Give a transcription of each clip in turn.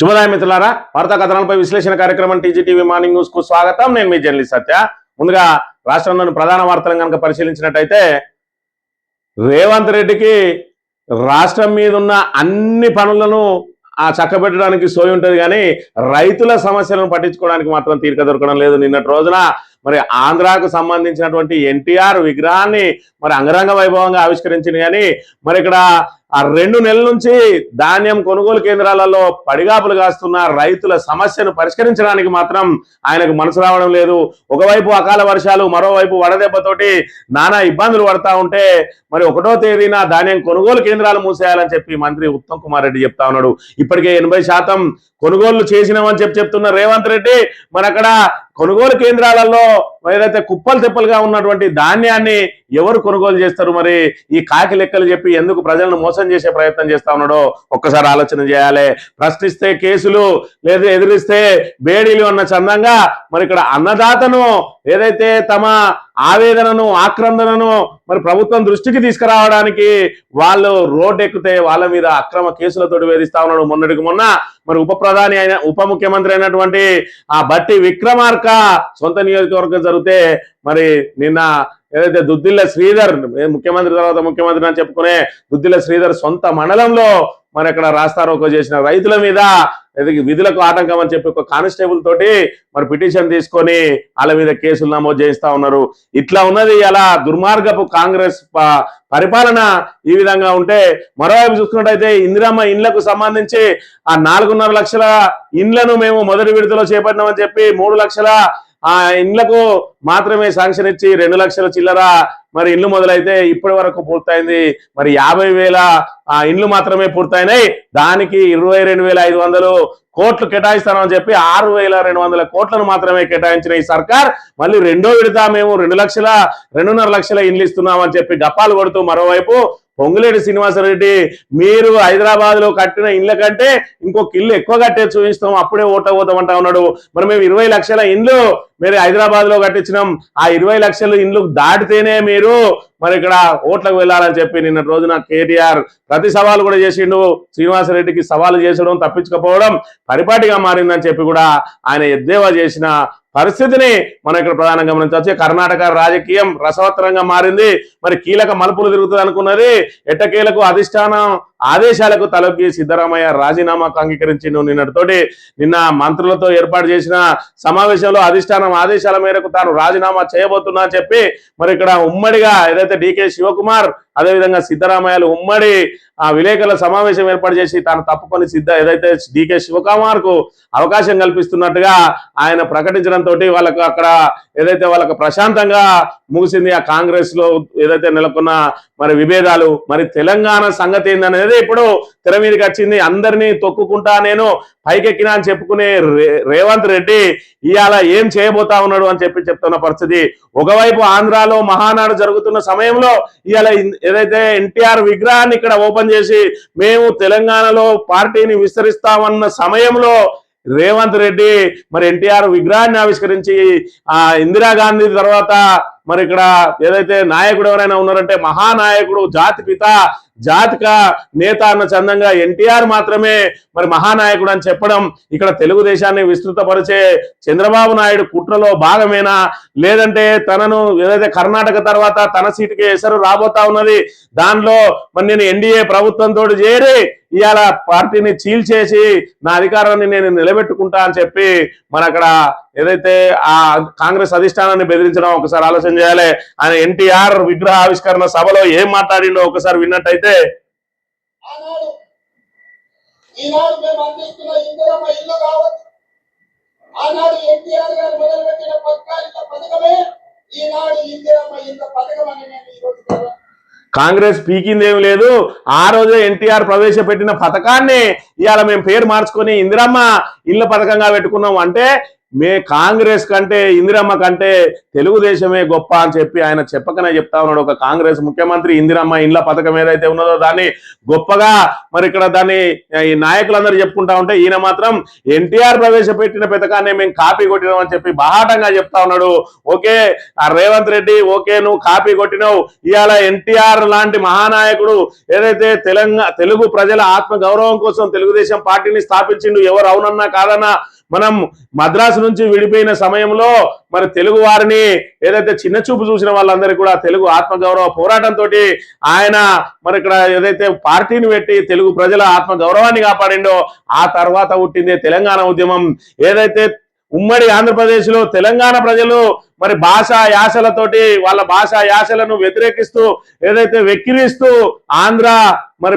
శుభోదయం మిత్రులారా, వార్తా కథనాలపై విశ్లేషణ కార్యక్రమం టీజీటీవీ మార్నింగ్ న్యూస్ కు స్వాగతం. నేను మీ జర్నలిస్ట్ సత్య. ముందుగా రాష్ట్రంలోని ప్రధాన వార్తలను కనుక పరిశీలించినట్టయితే, రేవంత్ రెడ్డికి రాష్ట్రం మీద ఉన్న అన్ని పనులను చక్కబెట్టడానికి సోయి ఉంటుంది, కానీ రైతుల సమస్యలను పట్టించుకోవడానికి మాత్రం తీరిక దొరకడం లేదు. నిన్నటి రోజున మరి ఆంధ్రాకు సంబంధించినటువంటి ఎన్టీఆర్ విగ్రహాన్ని మరి అంగరంగ వైభవంగా ఆవిష్కరించింది, కానీ మరి ఇక్కడ ఆ 2 నెలల నుంచి ధాన్యం కొనుగోలు కేంద్రాలలో పడిగాపులు కాస్తున్న రైతుల సమస్యను పరిష్కరించడానికి మాత్రం ఆయనకు మనసు రావడం లేదు. ఒకవైపు అకాల వర్షాలు, మరోవైపు వడదెబ్బతోటి నానా ఇబ్బందులు పడతా ఉంటే మరి 1వ తేదీన ధాన్యం కొనుగోలు కేంద్రాలు మూసేయాలని చెప్పి మంత్రి ఉత్తమ్ కుమార్ రెడ్డి చెప్తా ఉన్నాడు. ఇప్పటికే 80% కొనుగోలు చేసినామని చెప్తున్న రేవంత్ రెడ్డి మరి అక్కడ కొనుగోలు కేంద్రాలలో ఏదైతే కుప్పలు తెప్పలుగా ఉన్నటువంటి ధాన్యాన్ని ఎవరు కొనుగోలు చేస్తారు? మరి ఈ కాకి లెక్కలు చెప్పి ఎందుకు ప్రజలను మోసం చేసే ప్రయత్నం చేస్తా ఉన్నాడో ఒక్కసారి ఆలోచన చేయాలి. ప్రశ్నిస్తే కేసులు, లేదా ఎదిరిస్తే బేడీలు అన్న చందంగా మరి ఇక్కడ అన్నదాతను ఏదైతే తమ ఆవేదనను, ఆక్రందనను మరి ప్రభుత్వం దృష్టికి తీసుకురావడానికి వాళ్ళు రోడ్డు ఎక్కితే వాళ్ళ మీద అక్రమ కేసులతోటి వేధిస్తా ఉన్నాడు. మొన్నటికి మొన్న మరి ఉప ముఖ్యమంత్రి అయినటువంటి ఆ బట్టి విక్రమార్క సొంత నియోజకవర్గం జరిగితే మరి నిన్న ఏదైతే దుద్దిల్ల శ్రీధర్ ముఖ్యమంత్రి తర్వాత ముఖ్యమంత్రి అని చెప్పుకునే దుద్దిల్ల శ్రీధర్ సొంత మండలంలో మరి అక్కడ రాస్తారోకో చేసిన రైతుల మీద విధులకు ఆటంకం అని చెప్పి ఒక కానిస్టేబుల్ తోటి మరి పిటిషన్ తీసుకొని వాళ్ళ మీద కేసులు నమోదు చేయిస్తా ఉన్నారు. ఇట్లా ఉన్నది అలా దుర్మార్గపు కాంగ్రెస్ పరిపాలన. ఈ విధంగా ఉంటే మరోవైపు చూసుకున్నట్టయితే ఇందిరమ్మ ఇండ్లకు సంబంధించి ఆ 4.5 లక్షల ఇండ్లను మేము మొదటి విడతలో చేపట్టినామని చెప్పి 3 లక్షల ఆ ఇండ్లకు మాత్రమే శాంక్షన్ ఇచ్చి 2 లక్షల చిల్లర మరి ఇండ్లు మొదలైతే ఇప్పటి వరకు పూర్తయింది మరి 50,000 ఇండ్లు మాత్రమే పూర్తయినాయి. దానికి 22,500 కోట్లు కేటాయిస్తానని చెప్పి 6,200 కోట్లను మాత్రమే కేటాయించిన ఈ సర్కార్ మళ్ళీ 2వ విడత మేము 2.5 లక్షల ఇండ్లు ఇస్తున్నామని చెప్పి గప్పాలు కొడుతూ మరోవైపు పొంగులేటి శ్రీనివాసరెడ్డి మీరు హైదరాబాద్ లో కట్టిన ఇండ్ల కంటే ఇంకొక ఇల్లు ఎక్కువ కట్టే చూపిస్తాం, అప్పుడే ఓట్ల పోతామంటా ఉన్నాడు. మరి మేము 20 లక్షల ఇండ్లు మీరు హైదరాబాద్ లో కట్టించినాం, ఆ 20 లక్షల ఇండ్లు దాటితేనే మీరు మరి ఇక్కడ ఓట్లకు వెళ్ళాలని చెప్పి నిన్న రోజున కేటీఆర్ ప్రతి సవాలు కూడా చేసిండు. శ్రీనివాసరెడ్డికి సవాలు చేసడం, తప్పించకపోవడం పరిపాటిగా మారిందని చెప్పి కూడా ఆయన ఎద్దేవా చేసిన పరిస్థితిని మనం ఇక్కడ ప్రధానంగా గమనించవచ్చు. కర్ణాటక రాజకీయం రసవత్తరంగా మారింది. మరి కీలక మలుపులు తిరుగుతుంది అనుకున్నది ఎట్టకేలకు అధిష్టానం ఆదేశాలకు తలొగ్గి సిద్ధరామయ్య రాజీనామాకు అంగీకరించిండు. నిన్న మంత్రులతో ఏర్పాటు చేసిన సమావేశంలో అధిష్టానం ఆదేశాల మేరకు తాను రాజీనామా చేయబోతున్నా అని చెప్పి మరి ఇక్కడ ఉమ్మడిగా ఏదైతే డికే శివకుమార్ అదేవిధంగా సిద్ధరామయ్యలు ఉమ్మడి విలేకరుల సమావేశం ఏర్పాటు చేసి తాను తప్పుకొని ఏదైతే డికే శివకుమార్ కు అవకాశం కల్పిస్తున్నట్టుగా ఆయన ప్రకటించడంతో వాళ్ళకు అక్కడ ఏదైతే వాళ్ళకు ప్రశాంతంగా ముగిసింది. ఆ కాంగ్రెస్ లో ఏదైతే నెలకొన్న మరి విభేదాలు, మరి తెలంగాణ సంగతి ఏందనేది ఇప్పుడు తెర మీదకి వచ్చింది. అందరినీ తొక్కుకుంటా నేను పైకెక్కినా అని చెప్పుకునే రేవంత్ రెడ్డి ఇవాళ ఏం చేయబోతా ఉన్నాడు అని చెప్పి చెప్తున్న పరిస్థితి. ఒకవైపు ఆంధ్రాలో మహానాడు జరుగుతున్న సమయంలో ఇవాళ ఏదైతే ఎన్టీఆర్ విగ్రహాన్ని ఇక్కడ ఓపెన్ చేసి మేము తెలంగాణలో పార్టీని విస్తరిస్తామన్న సమయంలో రేవంత్ రెడ్డి మరి ఎన్టీఆర్ విగ్రహాన్ని ఆవిష్కరించి ఇందిరాగాంధీ తర్వాత మరి ఇక్కడ ఏదైతే నాయకుడు ఎవరైనా ఉన్నారంటే మహానాయకుడు, జాతిపిత, జాతిక నేత అన్న చందంగా ఎన్టీఆర్ మాత్రమే మరి మహానాయకుడు అని చెప్పడం ఇక్కడ తెలుగుదేశాన్ని విస్తృతపరిచే చంద్రబాబు నాయుడు కుట్రలో భాగమేనా, లేదంటే తనను ఏదైతే కర్ణాటక తర్వాత తన సీటుకి ఎసరు రాబోతా ఉన్నది దానిలో మరి నేను ఎన్డీఏ ప్రభుత్వంతో చేరి ఇవాళ పార్టీని చీల్చేసి నా అధికారాన్ని నేను నిలబెట్టుకుంటా అని చెప్పి మన అక్కడ ఏదైతే ఆ కాంగ్రెస్ అధిష్టానాన్ని బెదిరించడం ఒకసారి ఆలోచన చేయాలి. ఆయన ఎన్టీఆర్ విగ్రహ ఆవిష్కరణ సభలో ఏం మాట్లాడిండో ఒకసారి విన్నట్టయితే, కాంగ్రెస్ పీకిందేమి లేదు, ఆ రోజే ఎన్టీఆర్ ప్రవేశపెట్టిన పథకాన్ని ఇవాళ మేము పేరు మార్చుకొని ఇందిరమ్మ ఇళ్ల పథకంగా పెట్టుకున్నాం అంటే కాంగ్రెస్ కంటే ఇందిరమ్మ కంటే తెలుగుదేశమే గొప్ప అని చెప్పి ఆయన చెప్పకనే చెప్తా ఉన్నాడు. ఒక కాంగ్రెస్ ముఖ్యమంత్రి ఇందిరమ్మ ఇండ్ల పథకం ఏదైతే ఉన్నదో దాన్ని గొప్పగా మరి ఇక్కడ దాన్ని ఈ నాయకులందరూ చెప్పుకుంటా ఉంటే ఈయన మాత్రం ఎన్టీఆర్ ప్రవేశపెట్టిన పథకాన్ని మేము కాపీ కొట్టినాం అని చెప్పి బాహాటంగా చెప్తా ఉన్నాడు. ఓకే ఆ రేవంత్ రెడ్డి ఓకే నువ్వు కాపీ కొట్టినావు, ఇవాళ ఎన్టీఆర్ లాంటి మహానాయకుడు ఏదైతే తెలుగు ప్రజల ఆత్మ గౌరవం కోసం తెలుగుదేశం పార్టీని స్థాపించిండు. ఎవరు అవునన్నా కాదన్నా మనం మద్రాసు నుంచి విడిపోయిన సమయంలో మరి తెలుగు వారిని ఏదైతే చిన్న చూపు చూసిన వాళ్ళందరికీ కూడా తెలుగు ఆత్మగౌరవ పోరాటంతో ఆయన మరి ఇక్కడ ఏదైతే పార్టీని పెట్టి తెలుగు ప్రజల ఆత్మ గౌరవాన్ని కాపాడిండో ఆ తర్వాత పుట్టిందే తెలంగాణ ఉద్యమం. ఏదైతే ఉమ్మడి ఆంధ్రప్రదేశ్ లో తెలంగాణ ప్రజలు మరి భాషా యాసలతోటి వాళ్ళ భాషా యాసలను వ్యతిరేకిస్తూ ఏదైతే వెక్కిరిస్తూ ఆంధ్ర మరి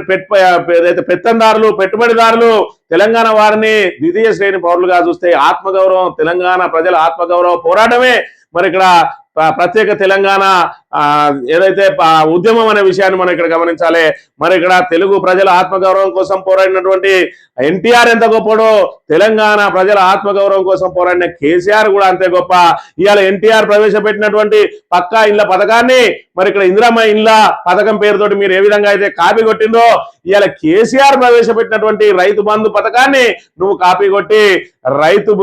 ఏదైతే పెత్తందారులు పెట్టుబడిదారులు తెలంగాణ వారిని ద్వితీయ శ్రేణి పౌరులుగా చూస్తే ఆత్మగౌరవం తెలంగాణ ప్రజల ఆత్మగౌరవ పోరాటమే మరి ఇక్కడ ప్రత్యేక తెలంగాణ ఏదైతే ఉద్యమం అనే విషయాన్ని మనం ఇక్కడ గమనించాలి. మరి ఇక్కడ తెలుగు ప్రజల ఆత్మగౌరవం కోసం పోరాడినటువంటి ఎన్టీఆర్ ఎంత గొప్పడో తెలంగాణ ప్రజల ఆత్మగౌరవం కోసం పోరాడిన కేసీఆర్ కూడా అంతే గొప్ప. ఇవాళ ఎన్టీఆర్ ప్రవేశపెట్టినటువంటి పక్కా ఇళ్ల పథకాన్ని మరి ఇక్కడ ఇందిరమ్మ ఇళ్ల పథకం పేరుతోటి మీరు ఏ విధంగా అయితే కాపీ కొట్టిందో ఇవాళ కేసీఆర్ ప్రవేశపెట్టినటువంటి రైతు బంధు పథకాన్ని నువ్వు కాపీ కొట్టి రైతు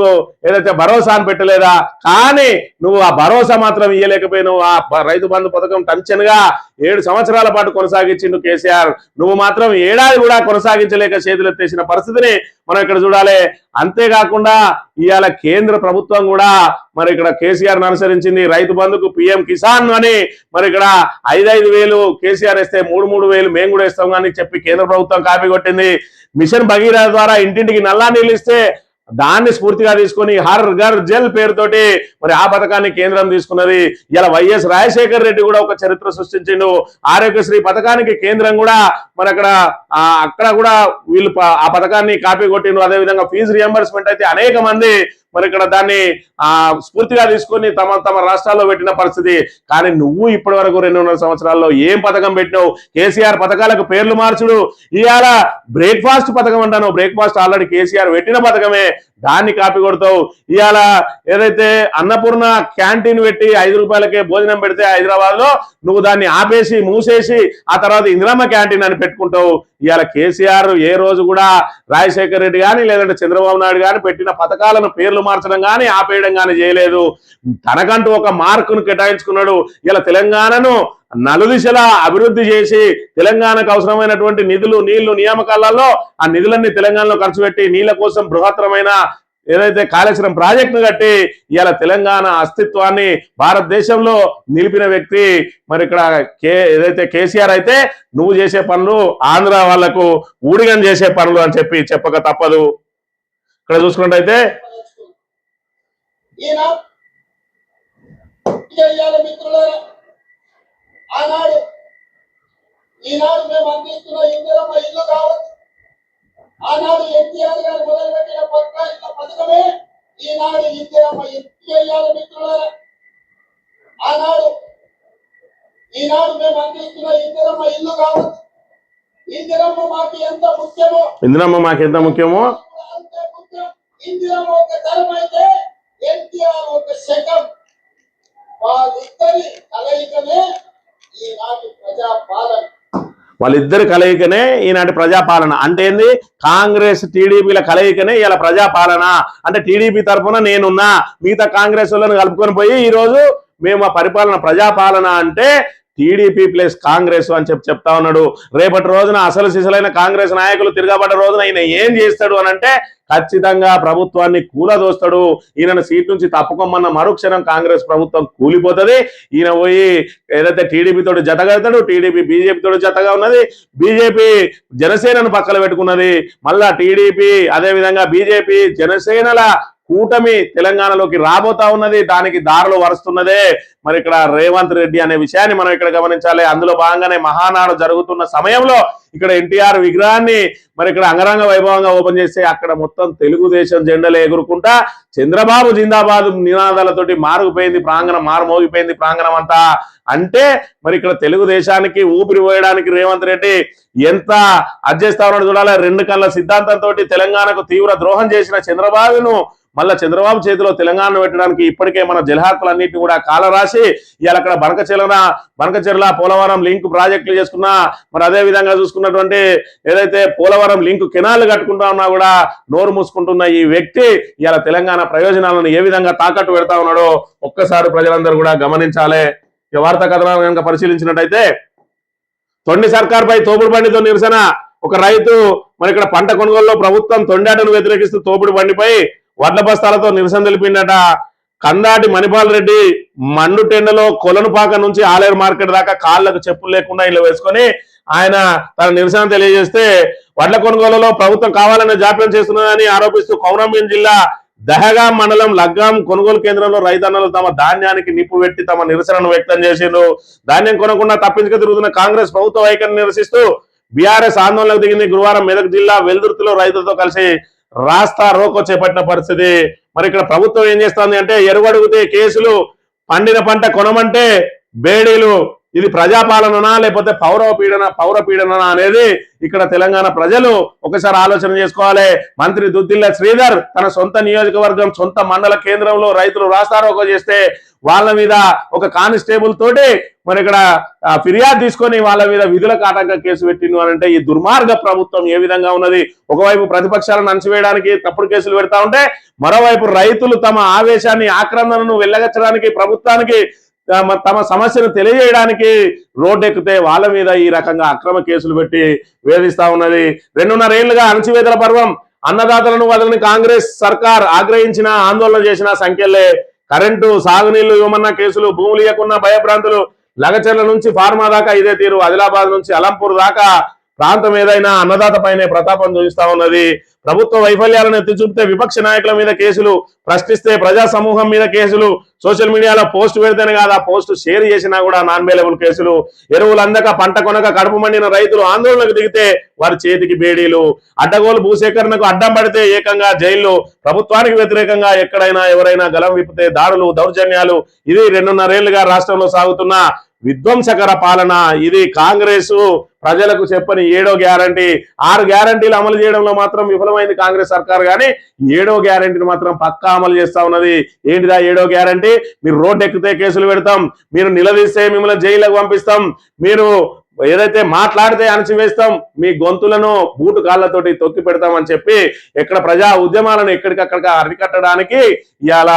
ఏదైతే భరోసా అని పెట్టలేదా, కానీ నువ్వు ఆ భరోసా మాత్రం ఇయ్యలేకపోయినావు. ఆ రైతు బంధు పథకం టెన్షన్గా 7 సంవత్సరాల పాటు కొనసాగించిండు కేసీఆర్. నువ్వు మాత్రం ఏడాది కూడా కొనసాగించలేక చేతులెత్తేసిన పరిస్థితిని మనం ఇక్కడ చూడాలి. అంతేకాకుండా ఇవాళ కేంద్ర ప్రభుత్వం కూడా మరి ఇక్కడ కేసీఆర్ అనుసరించింది. రైతు బంధుకు పిఎం కిసాన్ అని మరి ఇక్కడ 5,000 కేసీఆర్ వేస్తే 3,000 మేము కూడా ఇస్తాం అని చెప్పి కేంద్ర ప్రభుత్వం కాపీ కొట్టింది. మిషన్ భగీరథ ద్వారా ఇంటింటికి నల్లా నీళ్ళు ఇస్తే దాన్ని స్ఫూర్తిగా తీసుకొని హర్ ఘర్ జల్ పేరుతోటి మరి ఆ పథకాన్ని కేంద్రం తీసుకున్నది. ఇలా వైఎస్ రాజశేఖర్ రెడ్డి కూడా ఒక చరిత్ర సృష్టించిండు. ఆరోగ్యశ్రీ పథకానికి కేంద్రం కూడా మరి అక్కడ కూడా వీళ్ళు ఆ పథకాన్ని కాపీ కొట్టిండు. అదేవిధంగా ఫీజు రియంబర్స్మెంట్ అయితే అనేక మంది మరి ఇక్కడ దాన్ని స్ఫూర్తిగా తీసుకొని తమ రాష్ట్రాల్లో పెట్టిన పరిస్థితి. కానీ నువ్వు ఇప్పటి వరకు 2.5 సంవత్సరాల్లో ఏం పథకం పెట్టినావు? కేసీఆర్ పథకాలకు పేర్లు మార్చుడు. ఇవాళ బ్రేక్ఫాస్ట్ పథకం అంటాను, బ్రేక్ఫాస్ట్ ఆల్రెడీ కేసీఆర్ పెట్టిన పథకమే, దాన్ని కాపీ కొడతావు. ఇవాళ ఏదైతే అన్నపూర్ణ క్యాంటీన్ పెట్టి 5 రూపాయలకే భోజనం పెడితే హైదరాబాద్ లో నువ్వు దాన్ని ఆపేసి మూసేసి ఆ తర్వాత ఇందిరమ్మ క్యాంటీన్ అని పెట్టుకుంటావు. ఇవాళ కేసీఆర్ ఏ రోజు కూడా రాజశేఖర్ రెడ్డి కానీ లేదంటే చంద్రబాబు నాయుడు కానీ పెట్టిన పథకాలను పేర్లు మార్చడం కానీ ఆపేయడం కానీ చేయలేదు. తనకంటూ ఒక మార్కును కేటాయించుకున్నాడు. ఇలా తెలంగాణను నలుదిశలా అభివృద్ధి చేసి తెలంగాణకు అవసరమైనటువంటి నిధులు నీళ్లు నియామకాలలో ఆ నిధులన్నీ తెలంగాణలో ఖర్చు పెట్టి నీళ్ల కోసం బృహత్తరమైన ఏదైతే కాళేశ్వరం ప్రాజెక్టును కట్టి ఇవాళ తెలంగాణ అస్తిత్వాన్ని భారతదేశంలో నిలిపిన వ్యక్తి మరి ఇక్కడ ఏదైతే కేసీఆర్ అయితే నువ్వు చేసే పనులు ఆంధ్ర వాళ్లకు ఊడిగం చేసే పనులు అని చెప్పి చెప్పక తప్పదు. ఇక్కడ చూసుకున్నట్టయితే ఈనాడు మేము అందిస్తున్న ఇందిరమ్మ ఇల్లు కావచ్చు, ఆనాడు ఎన్టీఆర్ గారు మొదలుపెట్టిన పక్కా ఇళ్ల పథకమే ఈనాడు ఇందిరమ్మ ఇల్లు చేయాలి మిత్రులారా. ఈనాడు మేము అందిస్తున్న ఇందిరమ్మ ఇల్లు కావచ్చు, ఇందిరమ్మ మాకు ఎంత ముఖ్యమో అంతే ముఖ్యం. ఇందిరమ్మ ఒక తరం అయితే ఎన్టీఆర్ ఒక శకం. వాళ్ళిద్దరి కలయికనే ఈనాటి ప్రజాపాలన. వాళ్ళిద్దరి కలయికనే ఈనాటి ప్రజాపాలన అంటే ఏంది? కాంగ్రెస్ టీడీపీల కలయికనే ఇలా ప్రజాపాలన అంటే టీడీపీ తరఫున నేనున్నా, మిగతా కాంగ్రెస్ వాళ్ళని కలుపుకొని పోయి ఈ రోజు మేము ఆ పరిపాలన ప్రజాపాలన అంటే టీడీపీ ప్లస్ కాంగ్రెస్ అని చెప్తా ఉన్నాడు. రేపటి రోజున అసలు సిసలైన కాంగ్రెస్ నాయకులు తిరగబడ్డ రోజున ఈయన ఏం చేస్తాడు అని అంటే ఖచ్చితంగా ప్రభుత్వాన్ని కూలదోస్తాడు. ఈయన సీట్ నుంచి తప్పుకోమన్న మరుక్షణం కాంగ్రెస్ ప్రభుత్వం కూలిపోతుంది. ఈయన పోయి ఏదైతే టీడీపీ తోటి జతగలుగుతాడు, టీడీపీ బీజేపీ తోటి జతగా ఉన్నది, బీజేపీ జనసేనను పక్కన పెట్టుకున్నది, మళ్ళా టీడీపీ అదేవిధంగా బీజేపీ జనసేనల కూటమి తెలంగాణలోకి రాబోతా ఉన్నది. దానికి దారులు వరుస్తున్నదే మరి ఇక్కడ రేవంత్ రెడ్డి అనే విషయాన్ని మనం ఇక్కడ గమనించాలి. అందులో భాగంగానే మహానాడు జరుగుతున్న సమయంలో ఇక్కడ ఎన్టీఆర్ విగ్రహాన్ని మరి ఇక్కడ అంగరంగ వైభవంగా ఓపెన్ చేస్తే అక్కడ మొత్తం తెలుగుదేశం జెండలు ఎగురుకుంటా చంద్రబాబు జిందాబాద్ నినాదాలతోటి మారుపోయింది ప్రాంగణం, మారుమోగిపోయింది ప్రాంగణం అంతా. అంటే మరి ఇక్కడ తెలుగుదేశానికి ఊపిరి పోయడానికి రేవంత్ రెడ్డి ఎంత అడ్జస్ట్ ఉన్నాడు చూడాలి. 2 కళ్ళ సిద్ధాంతంతో తెలంగాణకు తీవ్ర ద్రోహం చేసిన చంద్రబాబును మళ్ళా చంద్రబాబు చేతిలో తెలంగాణ పెట్టడానికి ఇప్పటికే మన జలహక్కులన్నింటినీ కూడా కాలరాసి ఇవాళ అక్కడ బనకచెర్ల పోలవరం లింక్ ప్రాజెక్టులు చేసుకున్నా, మరి అదే విధంగా చూసుకున్నటువంటి ఏదైతే పోలవరం లింక్ కెనాల్ కట్టుకుంటా ఉన్నా కూడా నోరు మూసుకుంటున్న ఈ వ్యక్తి ఇవాళ తెలంగాణ ప్రయోజనాలను ఏ విధంగా తాకట్టు పెడతా ఉన్నాడో ఒక్కసారి ప్రజలందరూ కూడా గమనించాలి. ఈ వార్తా కథనాలను కనుక పరిశీలించినట్టయితే తొండి సర్కార్పై తోపుడు బండితో నిరసన. ఒక రైతు మరి ఇక్కడ పంట కొనుగోలులో ప్రభుత్వం తొండాటను వ్యతిరేకిస్తూ తోపుడు బండిపై వడ్ల బస్తాలతో నిరసన తెలిపిందట. కందాటి మణిపాల్ రెడ్డి మండుటెండలో కొలనుపాక నుంచి ఆలేరు మార్కెట్ దాకా కాళ్లకు చెప్పులు లేకుండా ఇల్లు వేసుకొని ఆయన తన నిరసన తెలియజేస్తే వడ్ల కొనుగోలులో ప్రభుత్వం కావాలనే జాప్యం చేస్తున్నదని ఆరోపిస్తూ కొమరంభీం జిల్లా దహగాం మండలం లగ్గాం కొనుగోలు కేంద్రంలో రైతన్నలు తమ ధాన్యానికి నిప్పు పెట్టి తమ నిరసనను వ్యక్తం చేసిండ్రు. ధాన్యం కొనకుండా తప్పించుకు తిరుగుతున్న కాంగ్రెస్ ప్రభుత్వ వైఖరిని నిరసిస్తూ బీఆర్ఎస్ ఆందోళనకు దిగింది. గురువారం మెదక్ జిల్లా వెల్దుర్తిలో రైతులతో కలిసి రాస్తా రోకో చేపట్టిన పరిస్థితి. మరి ఇక్కడ ప్రభుత్వం ఏం చేస్తుంది అంటే ఎరుగడుగుతే కేసులు, పండిన పంట కొనమంటే బేడీలు. ఇది ప్రజాపాలననా లేకపోతే పౌర పీడన అనేది ఇక్కడ తెలంగాణ ప్రజలు ఒకసారి ఆలోచన చేసుకోవాలి. మంత్రి దుద్దిల్ల శ్రీధర్ తన సొంత నియోజకవర్గం సొంత మండల కేంద్రంలో రైతులు రాస్తారోకో చేస్తే వాళ్ళ మీద ఒక కానిస్టేబుల్ తోటి మరి ఇక్కడ ఫిర్యాదు తీసుకొని వాళ్ళ మీద విధులకు ఆటంకం కేసు పెట్టిండు అని అంటే ఈ దుర్మార్గ ప్రభుత్వం ఏ విధంగా ఉన్నది. ఒకవైపు ప్రతిపక్షాలను అణచివేయడానికి తప్పుడు కేసులు పెడతా ఉంటే మరోవైపు రైతులు తమ ఆవేశాన్ని ఆక్రందనను వెళ్ళగచ్చడానికి ప్రభుత్వానికి తమ సమస్యను తెలియజేయడానికి రోడ్డెక్కితే వాళ్ళ మీద ఈ రకంగా అక్రమ కేసులు పెట్టి వేధిస్తా ఉన్నది. 2.5 ఏళ్లుగా అణచివేతల పర్వం. అన్నదాతలను వదలని కాంగ్రెస్ సర్కార్ ఆగ్రహించిన ఆందోళన చేసిన సంఖ్యలే. కరెంటు, సాగునీళ్లు ఇవ్వమన్న కేసులు, భూములు ఇవ్వకున్న భయభ్రాంతులు. లగచర్ల నుంచి ఫార్మా దాకా ఇదే తీరు. ఆదిలాబాద్ నుంచి అలంపూర్ దాకా ప్రాంతం ఏదైనా అన్నదాత పైనే ప్రతాపం చూపిస్తా ఉన్నది. ప్రభుత్వ వైఫల్యాలను ఎత్తి చూపితే విపక్ష నాయకుల మీద కేసులు, ప్రశ్నిస్తే ప్రజా సమూహం మీద కేసులు, సోషల్ మీడియాలో పోస్ట్ పెడితేనే కాదు ఆ పోస్ట్ షేర్ చేసినా కూడా నాన్ అవైలబుల్ కేసులు, ఎరువులు అందక పంట కొనక కడుపు మండిన రైతులు ఆందోళనకు దిగితే వారి చేతికి బేడీలు, అడ్డగోలు భూసేకరణకు అడ్డం పడితే ఏకంగా జైళ్లు, ప్రభుత్వానికి వ్యతిరేకంగా ఎక్కడైనా ఎవరైనా గలం విప్పితే దాడులు, దౌర్జన్యాలు. ఇది 2.5 ఏళ్లుగా రాష్ట్రంలో సాగుతున్న విధ్వంసకర పాలన. ఇది కాంగ్రెస్ ప్రజలకు చెప్పని 7వ గ్యారంటీ. 6 గ్యారంటీలు అమలు చేయడంలో మాత్రం విఫలమైంది కాంగ్రెస్ సర్కార్, కానీ 7వ గ్యారంటీని మాత్రం పక్కా అమలు చేస్తా ఉన్నది. ఏంటిదా 7వ గ్యారంటీ? మీరు రోడ్డు ఎక్కితే కేసులు పెడతాం, మీరు నిలదీస్తే మిమ్మల్ని జైలుకు పంపిస్తాం, మీరు ఏదైతే మాట్లాడితే అణచివేస్తాం, మీ గొంతులను బూటు కాళ్లతోటి తొక్కి పెడతామని చెప్పి ఎక్కడ ప్రజా ఉద్యమాలను ఎక్కడికక్కడ అరికట్టడానికి ఇవాళ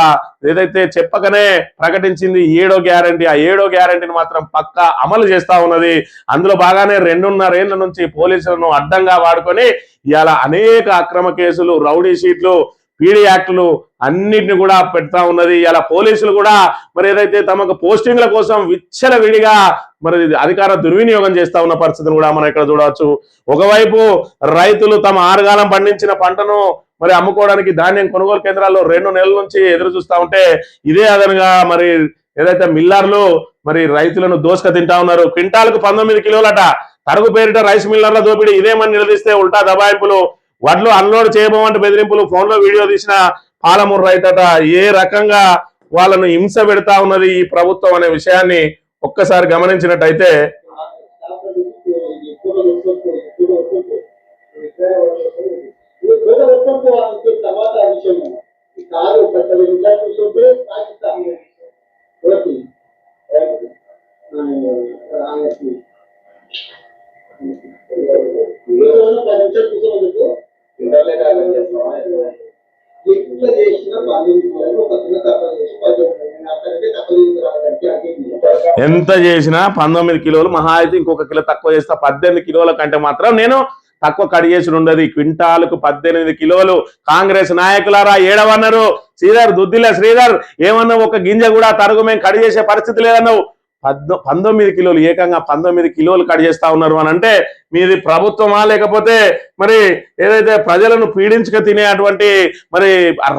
ఏదైతే చెప్పకనే ప్రకటించింది 7వ గ్యారంటీ. ఆ 7వ గ్యారంటీని మాత్రం పక్కా అమలు చేస్తా ఉన్నది. అందులో బాగానే 2.5 ఏళ్ల నుంచి పోలీసులను అడ్డంగా వాడుకొని ఇవాళ అనేక అక్రమ కేసులు, రౌడీ షీట్లు, పీడీ యాక్టులు అన్నిటిని కూడా పెడతా ఉన్నది. ఇలా పోలీసులు కూడా మరి ఏదైతే తమకు పోస్టింగ్ల కోసం విచ్చలవిడిగా మరి అధికార దుర్వినియోగం చేస్తా ఉన్న పరిస్థితిని కూడా మనం ఇక్కడ చూడవచ్చు. ఒకవైపు రైతులు తమ ఆరుగాలం పండించిన పంటను మరి అమ్ముకోవడానికి ధాన్యం కొనుగోలు కేంద్రాల్లో 2 నెలల నుంచి ఎదురు చూస్తా ఉంటే ఇదే అదనంగా మరి ఏదైతే మిల్లర్లు మరి రైతులను దోసుక తింటా ఉన్నారు. క్వింటాలకు 19 కిలోలట. తరుగు పేరిట రైస్ మిల్లర్ల దోపిడీ. ఇదేమని నిలదీస్తే ఉల్టా దబాయింపులు, వడ్లు అన్లోడ్ చేయబోమంటే బెదిరింపులు, ఫోన్లో వీడియో తీసిన పాలమూరు రైతట. ఏ రకంగా వాళ్ళను హింస పెడతా ఉన్నది ఈ ప్రభుత్వం అనే విషయాన్ని ఒక్కసారి గమనించినట్టయితే ఎంత చేసినా 19 కిలోలు, మహా అయితే ఇంకొక కిలో తక్కువ చేస్తా. 18 కిలోల కంటే మాత్రం నేను తక్కువ కడి చేసి ఉండదు. క్వింటాలకు 18 కిలోలు. కాంగ్రెస్ నాయకులారా ఏడవన్నారు. దుద్దిల్ల శ్రీధర్ ఏమన్నావు? ఒక గింజ కూడా తరుగు మేము కడి చేసే పరిస్థితి లేదన్నావు. 19 కిలోలు, ఏకంగా 19 కిలోలు కట్ చేస్తా ఉన్నారు అని అంటే మీది ప్రభుత్వమా లేకపోతే మరి ఏదైతే ప్రజలను పీడించుక తినే అటువంటి మరి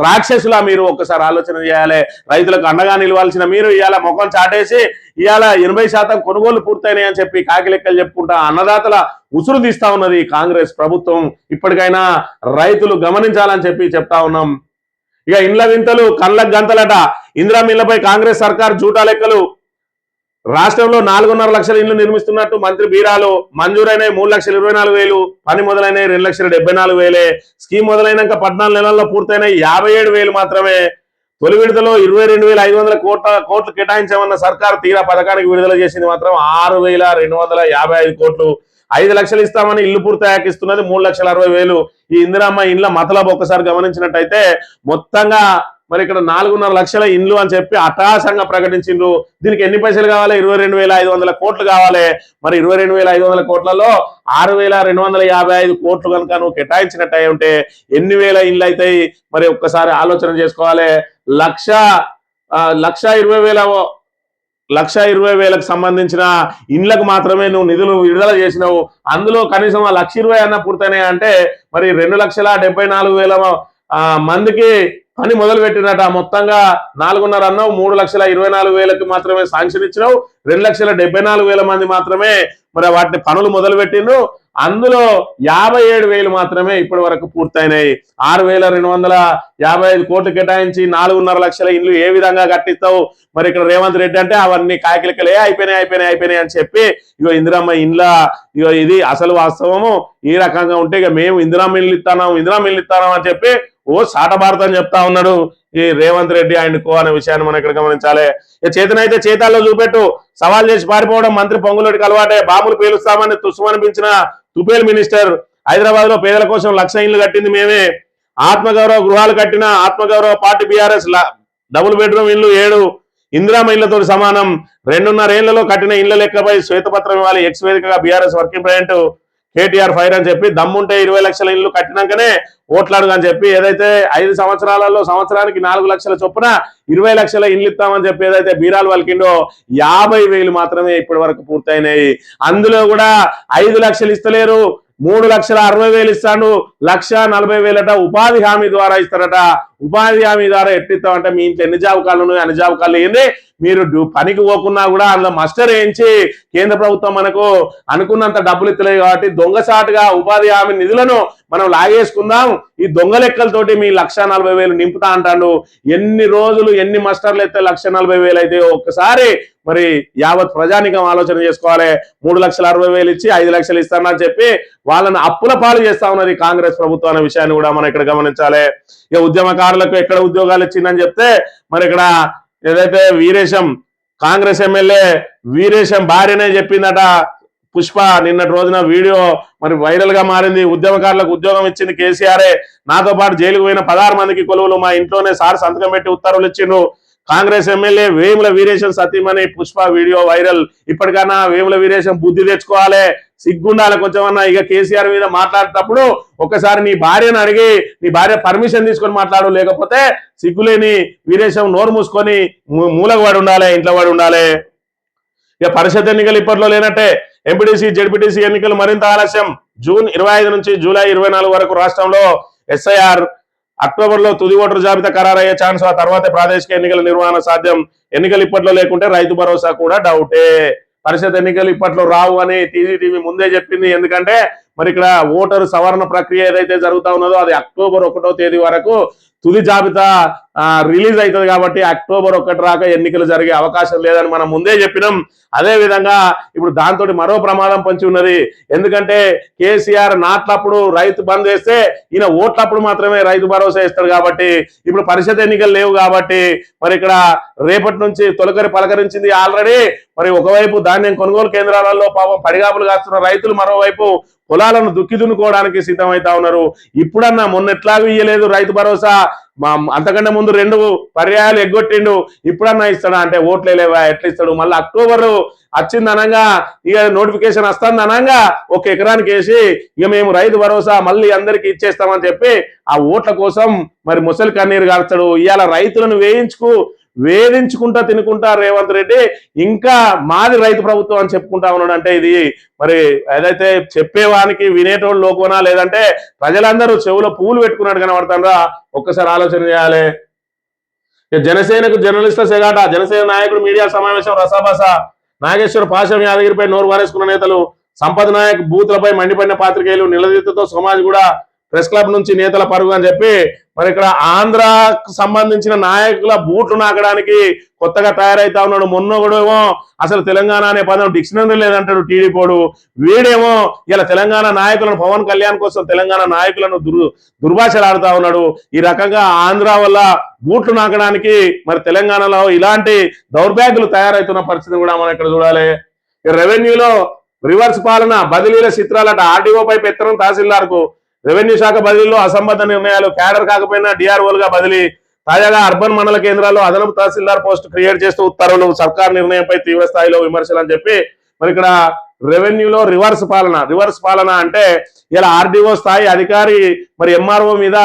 రాక్షసులా? మీరు ఒక్కసారి ఆలోచన చేయాలి. రైతులకు అండగా నిలవాల్సిన మీరు ఇవాళ ముఖం చాటేసి ఇవాళ 80% కొనుగోలు పూర్తయినాయి అని చెప్పి కాకి లెక్కలు చెప్పుకుంటా అన్నదాతల ఉసురు తీస్తా ఉన్నది కాంగ్రెస్ ప్రభుత్వం. ఇప్పటికైనా రైతులు గమనించాలని చెప్పి చెప్తా ఉన్నాం. ఇక ఇండ్ల వింతలు, కళ్ళకు గంతలట. ఇందిరా మిల్లపై కాంగ్రెస్ సర్కార్ జూటా లెక్కలు. రాష్ట్రంలో 4.5 లక్షల ఇళ్లు నిర్మిస్తున్నట్టు మంత్రి బీరాలు, మంజూరైన 3,24,000, పని మొదలైన 2,74,000, స్కీమ్ మొదలైనాక 14 నెలల్లో పూర్తయిన 57,000 మాత్రమే. తొలి విడతలో 22,500 కోట్లు కేటాయించామన్న సర్కారు తీరా పథకానికి విడుదల చేసింది మాత్రం 6,255 కోట్లు. 5 లక్షలు ఇస్తామని ఇల్లు పూర్తయ్యాక ఇస్తున్నది 3,60,000. ఈ ఇందిరమ్మ ఇండ్ల మతలబ్ ఒకసారి గమనించినట్టయితే మొత్తంగా మరి ఇక్కడ 4.5 లక్షల ఇండ్లు అని చెప్పి అటాసంగా ప్రకటించిండ్రు. దీనికి ఎన్ని పైసలు కావాలి? 22,500 కోట్లు కావాలి. మరి 22,500 కోట్లలో 6,255 కోట్లు కనుక నువ్వు కేటాయించినట్టు అయి ఉంటే ఎన్ని వేల ఇండ్లు అవుతాయి? మరి ఒక్కసారి ఆలోచన చేసుకోవాలి. 1,20,000కు సంబంధించిన ఇండ్లకు మాత్రమే నువ్వు నిధులు విడుదల చేసినావు. అందులో కనీసం 1,20,000 అన్న పూర్తయినాయి అంటే మరి 2,74,000 మందికి పని మొదలు పెట్టినట. మొత్తంగా 4.5 అన్నావు, 3,24,000కి మాత్రమే శాంక్షన్ ఇచ్చినావు. 2,74,000 మంది మాత్రమే మరి వాటిని పనులు మొదలు పెట్టిండ్రు. అందులో 57,000 మాత్రమే ఇప్పటి వరకు పూర్తయినాయి. 6,255 కోట్లు కేటాయించి 4.5 లక్షల ఇండ్లు ఏ విధంగా కట్టిస్తావు? మరి ఇక్కడ రేవంత్ రెడ్డి అంటే అవన్నీ కాకిలకలే అయిపోయినాయి అని చెప్పి ఇగో ఇందిరమ్మ ఇండ్ల ఇగో ఇది అసలు వాస్తవము. ఈ రకంగా ఉంటే ఇక మేము ఇందిరమ్మ ఇల్లు ఇస్తాం అని చెప్పి ఓ సాటభారతం చెప్తా ఉన్నాడు ఈ రేవంత్ రెడ్డి ఆయనకో అనే విషయాన్ని మనం ఇక్కడ గమనించాలి. ఇక చేతనైతే చేతాల్లో చూపెట్టు, సవాల్ చేసి పారిపోవడం మంత్రి పొంగులేటికి అలవాటే. బాంబులు పేలుస్తామని తుస్సుమనిపించిన తుపేల్ మినిస్టర్. హైదరాబాద్ లో పేదల కోసం 1,00,000 ఇళ్లు కట్టింది మేమే. ఆత్మగౌరవ గృహాలు కట్టిన ఆత్మగౌరవ పార్టీ బీఆర్ఎస్ డబుల్ బెడ్రూమ్ ఇల్లు 7 ఇందిరామ ఇళ్లతో సమానం. 2.5 ఏళ్లలో కట్టిన ఇళ్ల లెక్కపై శ్వేతపత్రం ఇవ్వాలి. ఎక్స్ వేదికగా BRS working president KTR fire అని చెప్పి దమ్ముంటే 20 లక్షల ఇల్లు కట్టినాకనే ఓట్లాడు అని చెప్పి ఏదైతే 5 సంవత్సరాలలో సంవత్సరానికి 4 లక్షల చొప్పున 20 లక్షల ఇల్లు ఇస్తామని చెప్పి ఏదైతే బీరాలు వలికిండో 50,000 మాత్రమే ఇప్పటి వరకు పూర్తయినాయి. అందులో కూడా 5 లక్షలు ఇస్తలేరు, 3,60,000 ఇస్తాడు. 1,40,000 ఉపాధి హామీ ద్వారా ఇస్తారట. ఉపాధి హామీ ద్వారా ఎట్టిస్తామంటే మీ ఇంట్లో ఎన్ని జాబకాలు ఉన్నాయి, అన్ని జాబకాలు ఏంది, మీరు పనికి పోకున్నా కూడా అందులో మస్టర్ వేయించి కేంద్ర ప్రభుత్వం మనకు అనుకున్నంత డబ్బులు ఇస్తలేదు కాబట్టి దొంగసాటుగా ఉపాధి హామీ నిధులను మనం లాగేసుకుందాం, ఈ దొంగ లెక్కలతోటి మీ 1,40,000 నింపుతా అంటాడు. ఎన్ని రోజులు ఎన్ని మస్టర్లు అయితే 1,40,000 అయితే ఒక్కసారి మరి యావత్ ప్రజానికం ఆలోచన చేసుకోవాలి. 3,60,000 ఇచ్చి 5 లక్షలు ఇస్తానని చెప్పి వాళ్ళని అప్పుల పాలు చేస్తా ఉన్నది కాంగ్రెస్ ప్రభుత్వం అనే విషయాన్ని కూడా మనం ఇక్కడ గమనించాలి. ఇక ఉద్యమకారులకు ఎక్కడ ఉద్యోగాలు ఇచ్చిందని చెప్తే మరి ఇక్కడ ఏదైతే వీరేశం కాంగ్రెస్ ఎమ్మెల్యే వీరేశం భార్యనే చెప్పిందట పుష్ప. నిన్నటి రోజున వీడియో మరి వైరల్ గా మారింది. ఉద్యమకారులకు ఉద్యోగం ఇచ్చింది కేసీఆరే, నాతో పాటు జైలుకు పోయిన 16 మందికి కొలువులు మా ఇంట్లోనే సార్ సంతకం పెట్టి ఉత్తర్వులు ఇచ్చిండ్రు. కాంగ్రెస్ ఎమ్మెల్యే వేముల వీరేశం సతీమణి పుష్ప వీడియో వైరల్. ఇప్పటికన్నా వేముల వీరేశం బుద్ధి తెచ్చుకోవాలి, సిగ్గుండాలి కొంచెమన్నా. ఇక కేసీఆర్ మీద మాట్లాడేటప్పుడు ఒకసారి నీ భార్యను అడిగి నీ భార్య పర్మిషన్ తీసుకొని మాట్లాడు, లేకపోతే సిగ్గులేని వీరేశం నోరు మూసుకొని మూలకు పడి ఉండాలి, ఇంట్లో పడి ఉండాలి. ఇక పరిషత్ ఎన్నికలు ఇప్పట్లో లేనట్టే. ఎంపీటీసీ జెడ్పీటీసీ ఎన్నికలు మరింత ఆలస్యం. జూన్ 25 నుంచి జూలై 24 వరకు రాష్ట్రంలో SIR. అక్టోబర్లో తుది ఓటరు జాబితా ఖరారయ్యే ఛాన్స్. ఆ తర్వాతే ప్రాదేశిక ఎన్నికల నిర్వహణ సాధ్యం. ఎన్నికలు ఇప్పట్లో లేకుంటే రైతు భరోసా కూడా డౌటే. పరిషత్ ఎన్నికలు ఇప్పట్లో రావు అని టీజీటీవీ ముందే చెప్పింది. ఎందుకంటే మరి ఇక్కడ ఓటరు సవరణ ప్రక్రియ ఏదైతే జరుగుతా ఉన్నదో అది అక్టోబర్ 1వ తేదీ వరకు తుది జాబితా రిలీజ్ అవుతుంది కాబట్టి అక్టోబర్ 1 రాక ఎన్నికలు జరిగే అవకాశం లేదని మనం ముందే చెప్పినాం. అదే విధంగా ఇప్పుడు దాంతో మరో ప్రమాదం పొంచి ఉన్నది. ఎందుకంటే కేసీఆర్ నాట్లప్పుడు రైతు బంద్ వేస్తే ఈయన ఓట్లప్పుడు మాత్రమే రైతు భరోసా ఇస్తాడు కాబట్టి ఇప్పుడు పరిషత్ ఎన్నికలు లేవు కాబట్టి మరి ఇక్కడ రేపటి నుంచి తొలకరి పలకరించింది ఆల్రెడీ. మరి ఒకవైపు ధాన్యం కొనుగోలు కేంద్రాలలో పాపం పడిగాపులు కాస్తున్న రైతులు మరోవైపు పొలాలను దుక్కి దున్నుకోవడానికి సిద్ధమవుతా ఉన్నారు. ఇప్పుడన్నా మొన్న ఎట్లాగూ ఇయ్యలేదు రైతు భరోసా, అంతకంటే ముందు 2 పర్యాయాలు ఎగ్గొట్టిండు, ఇప్పుడన్నా ఇస్తాడా అంటే ఓట్లే లేవా ఎట్లా ఇస్తాడు. మళ్ళీ అక్టోబర్ వచ్చింది అనగా ఇక నోటిఫికేషన్ వస్తుంది అనగా 1 ఎకరానికి వేసి ఇక మేము రైతు భరోసా మళ్ళీ అందరికి ఇచ్చేస్తామని చెప్పి ఆ ఓట్ల కోసం మరి ముసలి కన్నీరు కాల్చాడు. ఇవాళ రైతులను వేధించుకుంటా తినుకుంటా రేవంత్ రెడ్డి ఇంకా మాది రైతు ప్రభుత్వం అని చెప్పుకుంటా ఉన్నాడు. అంటే ఇది మరి ఏదైతే చెప్పేవానికి వినేటోళ్ళు లోకోనా లేదంటే ప్రజలందరూ చెవులో పూలు పెట్టుకున్నాడు కనబడతారా? ఒక్కసారి ఆలోచన చేయాలి. జనసేనకు జర్నలిస్టుల సెగాట. జనసేన నాయకుడు మీడియా సమావేశం రసాబస. నాగేశ్వర పాశం యాదగిరిపై నోరు వారేసుకున్న నేతలు. సంపద్ నాయక్ బూత్లపై మండిపడిన పాత్రికేయులు. నిలదీతతో సమాజ్ కూడా ప్రెస్ క్లబ్ నుంచి నేతల పరుగు అని చెప్పి మరి ఇక్కడ ఆంధ్రాకు సంబంధించిన నాయకుల బూట్లు నాకడానికి కొత్తగా తయారైతా ఉన్నాడు. మొన్న కూడా ఏమో అసలు తెలంగాణ అనే పదం డిక్షనరీ లేదంటాడు టీడీపోడు. వీడేమో ఇలా తెలంగాణ నాయకులను పవన్ కళ్యాణ్ కోసం తెలంగాణ నాయకులను దుర్భాషలు ఆడుతా ఉన్నాడు. ఈ రకంగా ఆంధ్ర వల్ల బూట్లు నాకడానికి మరి తెలంగాణలో ఇలాంటి దౌర్భాగ్యులు తయారవుతున్న పరిస్థితి కూడా మనం ఇక్కడ చూడాలి. రెవెన్యూలో రివర్స్ పాలన బదిలీల చిత్రాలట. ఆర్డీఓపై పెత్తనం తహసీల్దార్కు. రెవెన్యూ శాఖ బదిలీలో అసంబద్ధ నిర్ణయాలు. క్యాడర్ కాకపోయినా డిఆర్ఓలుగా బదిలీ. తాజాగా అర్బన్ మండల కేంద్రాల్లో అదనపు తహసీల్దార్ పోస్టు క్రియేట్ చేస్తూ ఉత్తర్వులు. సర్కార్ నిర్ణయంపై తీవ్ర స్థాయిలో విమర్శలు అని చెప్పి మరి ఇక్కడ రెవెన్యూలో రివర్స్ పాలన అంటే ఇలా ఆర్డీఓ స్థాయి అధికారి మరి ఎంఆర్ఓ మీద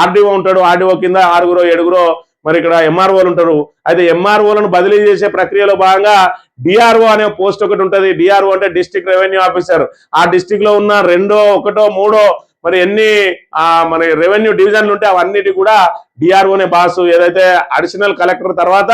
ఆర్డీఓ ఉంటాడు. ఆర్డీఓ కింద 6-7 మరి ఇక్కడ ఎంఆర్ఓలు ఉంటారు. అయితే ఎంఆర్ఓలను బదిలీ చేసే ప్రక్రియలో భాగంగా డిఆర్ఓ అనే పోస్ట్ ఒకటి ఉంటుంది. డిఆర్ఓ అంటే డిస్ట్రిక్ట్ రెవెన్యూ ఆఫీసర్. ఆ డిస్ట్రిక్ట్ లో ఉన్న 2, 1, 3 మరి ఎన్ని మరి రెవెన్యూ డివిజన్లు ఉంటే అవన్నిటి కూడా డిఆర్ఓనే బాసు. ఏదైతే అడిషనల్ కలెక్టర్ తర్వాత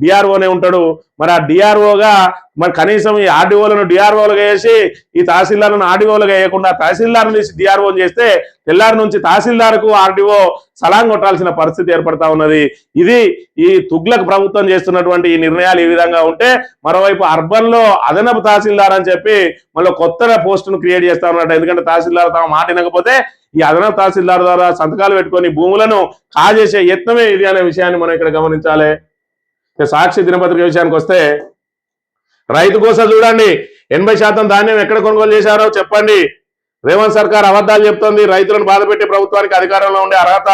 డిఆర్ఓనే ఉంటాడు. మరి ఆ డిఆర్ఓగా మరి కనీసం ఈ ఆర్డీఓలను డిఆర్ఓలుగా వేసి ఈ తహసీల్దార్లను ఆర్డీఓలుగా వేయకుండా తహసీల్దార్ నుంచి డిఆర్ఓని చేస్తే తెల్లారి నుంచి తహసీల్దార్కు ఆర్డీఓ సలాం కొట్టాల్సిన పరిస్థితి ఏర్పడతా ఉన్నది. ఇది ఈ తుగ్లక్ ప్రభుత్వం చేస్తున్నటువంటి ఈ నిర్ణయాలు ఈ విధంగా ఉంటే మరోవైపు అర్బన్ లో అదనపు తహసీల్దార్ అని చెప్పి మళ్ళీ కొత్తగా పోస్టును క్రియేట్ చేస్తా ఉన్నట్టు. ఎందుకంటే తహసీల్దార్ తమ మాట వినకపోతే ఈ అదనపు తహసీల్దార్ ద్వారా సంతకాలు పెట్టుకొని భూములను కాజేసే యత్నమే ఇది అనే విషయాన్ని మనం ఇక్కడ గమనించాలి. సాక్షి దినపత్రిక విషయానికి వస్తే రైతు కోసం చూడండి. 80% ధాన్యం ఎక్కడ కొనుగోలు చేశారో చెప్పండి. రేవంత్ సర్కార్ అబద్ధాలు చెప్తోంది. రైతులను బాధపెట్టే ప్రభుత్వానికి అధికారంలో ఉండే అర్హత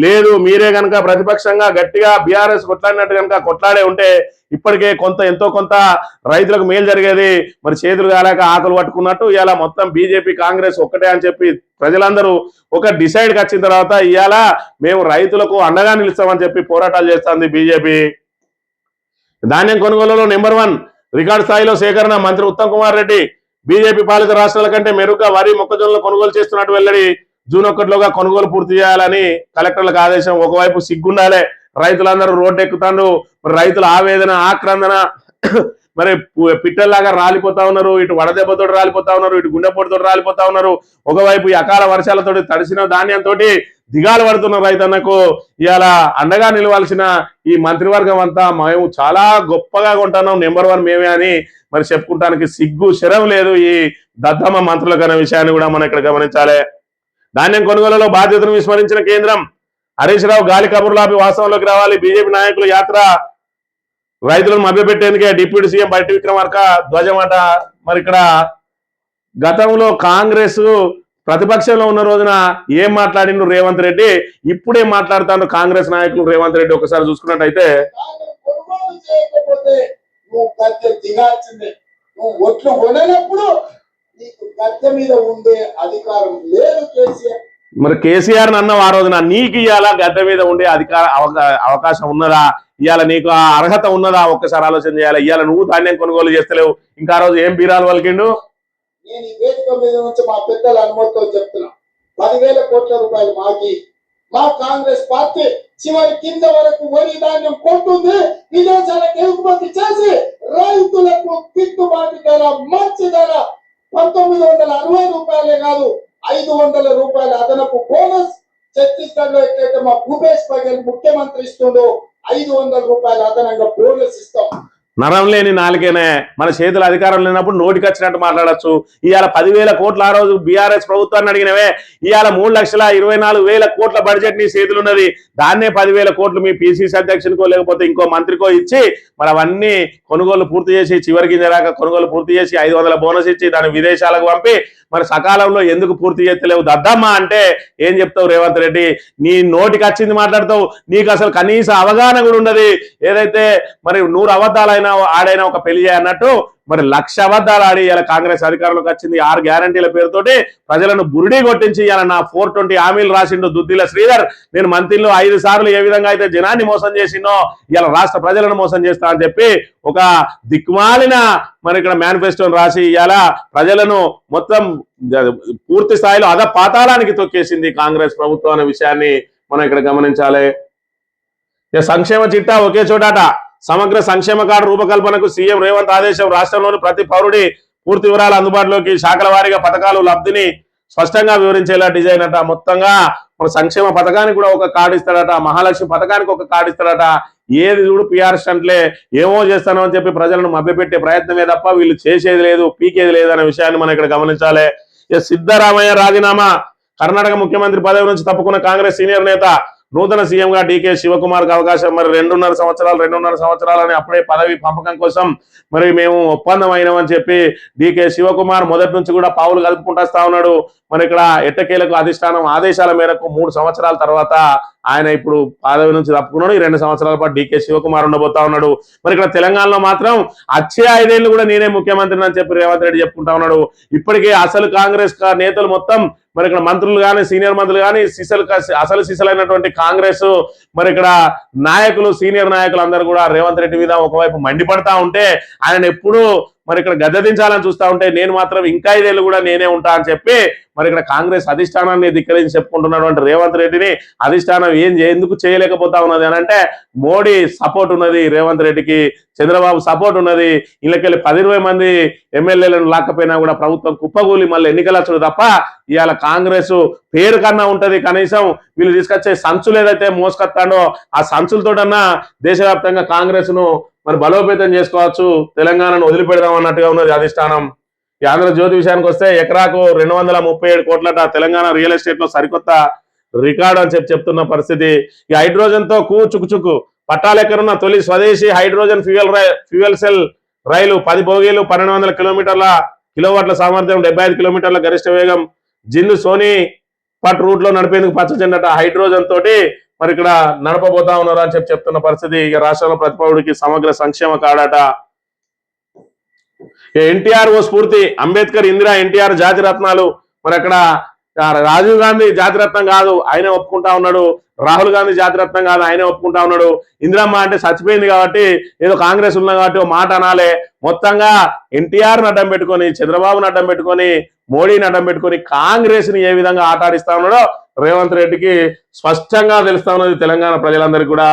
లేదు. మీరే కనుక ప్రతిపక్షంగా గట్టిగా బీఆర్ఎస్ కొట్లాడినట్టు కనుక కొట్లాడే ఉంటే ఇప్పటికే ఎంతో కొంత రైతులకు మేలు జరిగేది. మరి చేతులు కాలేక ఆకులు పట్టుకున్నట్టు ఇవాళ మొత్తం బీజేపీ కాంగ్రెస్ ఒక్కటే అని చెప్పి ప్రజలందరూ ఒక డిసైడ్కి వచ్చిన తర్వాత ఇవాళ మేము రైతులకు అండగా నిలుస్తామని చెప్పి పోరాటాలు చేస్తుంది బీజేపీ. ధాన్యం కొనుగోలులో నెంబర్ 1 రికార్డు స్థాయిలో సేకరణ. మంత్రి ఉత్తమ్ కుమార్ రెడ్డి బీజేపీ పాలిత రాష్ట్రాల కంటే మెరుగ్గా వరి మొక్కజొన్నలు కొనుగోలు చేస్తున్నట్టు వెల్లడి. జూన్ 1లోగా కొనుగోలు పూర్తి చేయాలని కలెక్టర్లకు ఆదేశం. ఒకవైపు సిగ్గుండాలే, రైతులందరూ రోడ్డు ఎక్కుతారు. మరి రైతుల ఆవేదన ఆక్రందన మరి పిట్టల్లాగా రాలిపోతా ఉన్నారు. ఇటు వడదెబ్బతో రాలిపోతా ఉన్నారు, ఇటు గుండెపోటుతో రాలిపోతా ఉన్నారు. ఒకవైపు ఈ అకాల వర్షాలతో తడిసిన ధాన్యంతో దిగాలు పడుతున్న రైతన్నకు ఇవాళ అండగా నిలవాల్సిన ఈ మంత్రివర్గం అంతా మేము చాలా గొప్పగా కొంటున్నాం, నెంబర్ 1 మేమే అని మరి చెప్పుకుంటానికి సిగ్గు శరం లేదు ఈ దద్దమ్మ మంత్రులకు అనే విషయాన్ని కూడా మనం ఇక్కడ గమనించాలి. ధాన్యం కొనుగోలులో బాధ్యతను విస్మరించిన కేంద్రం. హరీష్ రావు గాలి కబుర్లాపి వాస్తవంలోకి రావాలి. బీజేపీ నాయకుల యాత్ర రైతులను మభ్యపెట్టేందుకే. డిప్యూటీ సీఎం బట్టి విక్రమార్క ధ్వజమాట. మరి ఇక్కడ గతంలో కాంగ్రెస్ ప్రతిపక్షంలో ఉన్న రోజున ఏం మాట్లాడిండు రేవంత్ రెడ్డి, ఇప్పుడేం మాట్లాడుతాడు కాంగ్రెస్ నాయకులు రేవంత్ రెడ్డి ఒకసారి చూసుకున్నట్టయితే కొనుగోలు చేయకపోతే నువ్వు గద్దె దిగాల్సిందే. నువ్వు ఒట్లు కొననప్పుడు నీకు గద్దె మీద ఉండే అధికారం లేదు కేసీఆర్. మరి కేసీఆర్ అన్నావు ఆ రోజున, నీకు ఇవాళ గద్దె మీద ఉండే అవకాశం ఉన్నదా? ఇవాళ నీకు ఆ అర్హత ఉన్నదా? ఒక్కసారి ఆలోచన చేయాలి. ఇవాళ నువ్వు ధాన్యం కొనుగోలు చేస్తలేవు, ఇంకా ఆ రోజు ఏం బీరాలు పలికిండు. నేను ఈ వేదిక మీద నుంచి మా పెద్దల అనుమతితో చెప్తున్నా, 10,000 కోట్ల రూపాయలు మాకి మా కాంగ్రెస్ పార్టీ చివరి కింద వరకు వరి ధాన్యం కొంటుంది. విదేశాలకు ఎగుమతి చేసి రైతులకు గిట్టుబాటు ధర, మంచి ధర 1960 రూపాయలే కాదు 500 రూపాయల అదనపు బోనస్. ఛత్తీస్గఢ్ లో ఎట్లయితే మా భూపేష్ బఘేల్ ముఖ్యమంత్రి ఇస్తుండో 500 రూపాయలు అదనంగా బోనస్ ఇస్తాం. నరం లేని నాలుగేనే మన చేతుల అధికారం లేనప్పుడు నోటికి వచ్చినట్టు మాట్లాడచ్చు. ఇవాళ 10,000 కోట్లు ఆ రోజు బీఆర్ఎస్ ప్రభుత్వాన్ని అడిగినవే. ఇవాళ 3,24,000 కోట్ల బడ్జెట్ నీ చేతులు ఉన్నది. దాన్నే 10,000 కోట్లు మీ పిసిసి అధ్యక్షునికో లేకపోతే ఇంకో మంత్రికో ఇచ్చి మరి అవన్నీ కొనుగోలు పూర్తి చేసి చివరికి రాక కొనుగోలు పూర్తి చేసి 500 బోనస్ ఇచ్చి దాన్ని విదేశాలకు పంపి మరి సకాలంలో ఎందుకు పూర్తి చేస్తలేవు దద్దమ్మ అంటే ఏం చెప్తావు రేవంత్ రెడ్డి? నీ నోటికి వచ్చింది మాట్లాడతావు, నీకు అసలు కనీస అవగాహన కూడా ఉండదు. ఏదైతే మరి 100 అబద్ధాలైనా ఆడైనా ఒక పెళ్లి అన్నట్టు మరి 1,00,000 అబద్ధాలు ఆడి ఇలా కాంగ్రెస్ అధికారంలోకి వచ్చింది. 6 గ్యారంటీల పేరుతోటి ప్రజలను బురిడి కొట్టించి ఇలా నా 420 హామీలు రాసిండు దుద్దిల శ్రీధర్. నేను మంత్రిలో 5 సార్లు ఏ విధంగా అయితే జనాన్ని మోసం చేసినో ఇలా రాష్ట్ర ప్రజలను మోసం చేస్తా అని చెప్పి ఒక దిక్కుమాలిన మరి ఇక్కడ మేనిఫెస్టోని రాసి ఇవాళ ప్రజలను మొత్తం పూర్తి స్థాయిలో పాతాళానికి తొక్కేసింది కాంగ్రెస్ ప్రభుత్వం అనే విషయాన్ని మనం ఇక్కడ గమనించాలి. సంక్షేమ చిట్టా ఒకే చోటాట. సమగ్ర సంక్షేమ కార్డు రూపకల్పనకు సీఎం రేవంత్ ఆదేశం. రాష్ట్రంలోని ప్రతి పౌరుడి పూర్తి వివరాలు అందుబాటులోకి. శాఖల వారీగా పథకాలు లబ్ధిని స్పష్టంగా వివరించేలా డిజైన్ అట. మొత్తంగా మన సంక్షేమ పథకానికి కూడా ఒక కార్డు ఇస్తాడట, మహాలక్ష్మి పథకానికి ఒక కార్డు ఇస్తాడట. ఏది చూడు పిఆర్ స్టంట్లే, ఏమో చేస్తాను అని చెప్పి ప్రజలను మభ్యపెట్టే ప్రయత్నమే తప్ప వీళ్ళు చేసేది లేదు, పీకేది లేదు అనే విషయాన్ని మనం ఇక్కడ గమనించాలి. సిద్ధరామయ్య రాజీనామా. కర్ణాటక ముఖ్యమంత్రి పదవి నుంచి తప్పుకున్న కాంగ్రెస్ సీనియర్ నేత నూతన సీఎంగా డీకే శివకుమార్ కు అవకాశం. మరి 2.5 సంవత్సరాలు అని అప్పుడే పదవి పంపకం కోసం మరి మేము ఒప్పందం అయినామని చెప్పి డీకే శివకుమార్ మొదటి నుంచి కూడా పావులు కలుపుకుంటా ఉన్నాడు. మరి ఇక్కడ ఎట్టకేలకు అధిష్టానం ఆదేశాల మేరకు 3 సంవత్సరాల తర్వాత ఆయన ఇప్పుడు పదవి నుంచి తప్పుకున్నాడు. ఈ 2 సంవత్సరాల పాటు డీకే శివకుమార్ ఉండబోతా ఉన్నాడు. మరి ఇక్కడ తెలంగాణలో మాత్రం వచ్చే 5 ఏళ్ళు కూడా నేనే ముఖ్యమంత్రిని అని చెప్పి రేవంత్ రెడ్డి చెప్పుకుంటా ఉన్నాడు. ఇప్పటికే అసలు కాంగ్రెస్ నేతలు మొత్తం మరి ఇక్కడ మంత్రులు కానీ సీనియర్ మంత్రులు కానీ అసలు సిసలైనటువంటి కాంగ్రెస్ మరి ఇక్కడ నాయకులు సీనియర్ నాయకులు అందరూ కూడా రేవంత్ రెడ్డి మీద ఒకవైపు మండిపడతా ఉంటే ఆయన ఎప్పుడూ మరి ఇక్కడ గద్దెదించాలని చూస్తా ఉంటే నేను మాత్రం ఇంకా 5 ఏళ్ళు కూడా నేనే ఉంటా అని చెప్పి మరి ఇక్కడ కాంగ్రెస్ అధిష్టానాన్ని ధిక్కరించి చెప్పుకుంటున్నటువంటి రేవంత్ రెడ్డిని అధిష్టానం ఎందుకు చేయలేకపోతా ఉన్నది అని అంటే మోడీ సపోర్ట్ ఉన్నది రేవంత్ రెడ్డికి, చంద్రబాబు సపోర్ట్ ఉన్నది. ఇళ్ళకెళ్ళి 10-20 మంది ఎమ్మెల్యేలను లాక్కపోయినా కూడా ప్రభుత్వం కుప్పగూలి మళ్ళీ ఎన్నికలు వచ్చుడు తప్ప ఇవాళ కాంగ్రెస్ పేరు కన్నా ఉంటది. కనీసం వీళ్ళు తీసుకొచ్చే సంచులు ఏదైతే మోసుకొస్తాడో ఆ సంచులతోటన్నా దేశవ్యాప్తంగా కాంగ్రెస్ ను మరి బలోపేతం చేసుకోవచ్చు, తెలంగాణను వదిలిపెడదాం అన్నట్టుగా ఉన్నది అధిష్టానం. ఈ ఆంధ్రజ్యోతి విషయానికి వస్తే ఎకరాకు 237 కోట్లట తెలంగాణ రియల్ ఎస్టేట్ లో సరికొత్త రికార్డు అని చెప్తున్న పరిస్థితి. ఈ హైడ్రోజన్ తో చుక్కు పట్టాలెక్కరున్న తొలి స్వదేశీ హైడ్రోజన్ ఫ్యూయల్ సెల్ రైలు 10 బోగీలు 1200 కిలోవాట్ల సామర్థ్యం 75 కిలోమీటర్ల గరిష్ట వేగం జిందు సోనీ పట్ రూట్ లో నడిపేందుకు పచ్చ జెండట హైడ్రోజన్ తోటి మరి ఇక్కడ నడపబోతా ఉన్నారు అని చెప్తున్న పరిస్థితి. ఇక రాష్ట్రంలో ప్రతిపౌరుడికి సమగ్ర సంక్షేమ కార్డట. ఎన్టీఆర్ ఓ స్ఫూర్తి, అంబేద్కర్, ఇందిరా, ఎన్టీఆర్ జాతి రత్నాలు. మరి అక్కడ రాజీవ్ గాంధీ జాతిరత్నం కాదు ఆయనే ఒప్పుకుంటా ఉన్నాడు, రాహుల్ గాంధీ జాతిరత్నం కాదు ఆయనే ఒప్పుకుంటా ఉన్నాడు. ఇందిరమ్మ అంటే చచ్చిపోయింది కాబట్టి ఏదో కాంగ్రెస్ ఉన్నా కాబట్టి ఓ మాట అనాలే. మొత్తంగా ఎన్టీఆర్ అడ్డం పెట్టుకొని, చంద్రబాబుని అడ్డం పెట్టుకొని, మోడీని అడ్డం పెట్టుకొని కాంగ్రెస్ ని ఏ విధంగా ఆటాడిస్తా ఉన్నాడో రేవంత్ రెడ్డికి స్పష్టంగా తెలుస్తా ఉన్నది తెలంగాణ ప్రజలందరికీ కూడా.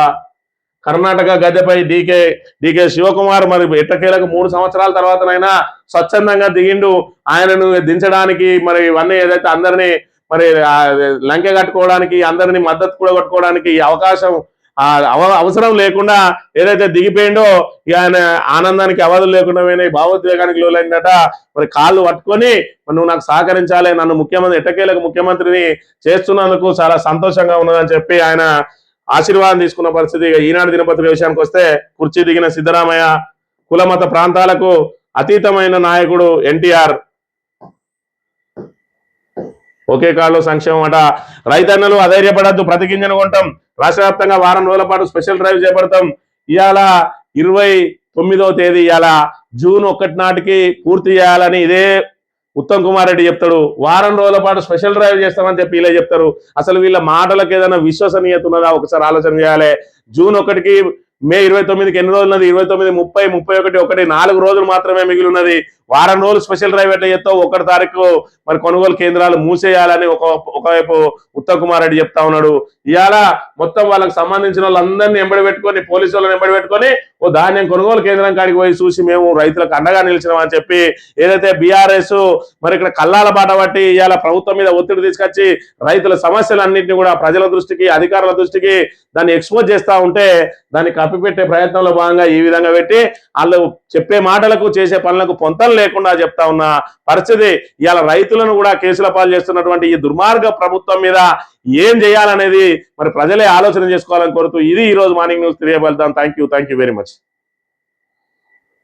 కర్ణాటక గద్దెపై డీకే శివకుమార్ మరి ఎట్టకేలకు 3 సంవత్సరాల తర్వాతనైనా స్వచ్ఛందంగా దిగిండు. ఆయనను దించడానికి మరి ఇవన్నీ ఏదైతే అందరినీ మరి లంకె కట్టుకోవడానికి అందరినీ మద్దతు కూడా కొట్టుకోవడానికి అవకాశం అవసరం లేకుండా ఏదైతే దిగిపోయిండో ఆయన ఆనందానికి అవధులు లేకుండా పోయినాయి, భావోద్వేగానికి లోలైందట. మరి కాళ్ళు పట్టుకొని నువ్వు నాకు సహకరించాలి, నన్ను ఎట్టకేలకు ముఖ్యమంత్రిని చేస్తున్నందుకు చాలా సంతోషంగా ఉన్నదని చెప్పి ఆయన ఆశీర్వాదం తీసుకున్న పరిస్థితి. ఈనాడు దినపత్రిక విషయానికి వస్తే కుర్చీ దిగిన సిద్ధరామయ్య, కులమత ప్రాంతాలకు అతీతమైన నాయకుడు ఎన్టీఆర్, ఒకే కాళ్ళు సంక్షేమం అట. రైతన్నలు అధైర్యపడద్దు, ప్రతి గింజను కొంటాం. రాష్ట్ర వ్యాప్తంగా వారం రోజుల పాటు స్పెషల్ డ్రైవ్ చేపడతాం. ఇవాళ 29వ తేదీ, ఇవాళ జూన్ 1 నాటికి పూర్తి చేయాలని ఇదే ఉత్తమ్ కుమార్ రెడ్డి చెప్తాడు. వారం రోజుల పాటు స్పెషల్ డ్రైవ్ చేస్తామని చెప్పి ఇలా చెప్తారు. అసలు వీళ్ళ మాటలకు ఏదైనా విశ్వసనీయత ఉన్నదా ఒకసారి ఆలోచన చేయాలి. జూన్ 1కి మే 29కి ఎన్ని రోజులు ఉన్నది? 29, 30, 31, 4 రోజులు మాత్రమే మిగిలి ఉన్నది. వారం రోజులు స్పెషల్ డ్రైవ్ ఎట్లా చేస్తావు? 1 తారీఖు మరి కొనుగోలు కేంద్రాలు మూసేయాలని ఒకవైపు ఉత్తమ్ కుమార్ రెడ్డి చెప్తా ఉన్నాడు. ఇవాళ మొత్తం వాళ్ళకి సంబంధించిన వాళ్ళందరినీ ఎంబడి పెట్టుకొని, పోలీసు వాళ్ళని ఎంబడి పెట్టుకొని ఓ ధాన్యం కొనుగోలు కేంద్రం కాడికి పోయి చూసి మేము రైతులకు అండగా నిలిచినామని చెప్పి ఏదైతే బీఆర్ఎస్ మరి ఇక్కడ కల్లాల బాట పట్టి ఇవాళ ప్రభుత్వం మీద ఒత్తిడి తీసుకొచ్చి రైతుల సమస్యలన్నింటినీ కూడా ప్రజల దృష్టికి, అధికారుల దృష్టికి దాన్ని ఎక్స్పోజ్ చేస్తా ఉంటే దాన్ని కప్పిపెట్టే ప్రయత్నంలో భాగంగా ఈ విధంగా పెట్టి వాళ్ళు చెప్పే మాటలకు చేసే పనులకు పొంతలు లేకుండా చెప్తా ఉన్న పరిస్థితి. ఇవాళ రైతులను కూడా కేసుల పాలు చేస్తున్నటువంటి ఈ దుర్మార్గ ప్రభుత్వం మీద ఏం చేయాలనేది మరి ప్రజలే ఆలోచన చేసుకోవాలని కోరుతూ ఇది ఈ రోజు మార్నింగ్ న్యూస్ తెలియబడతాం. Thank you very much.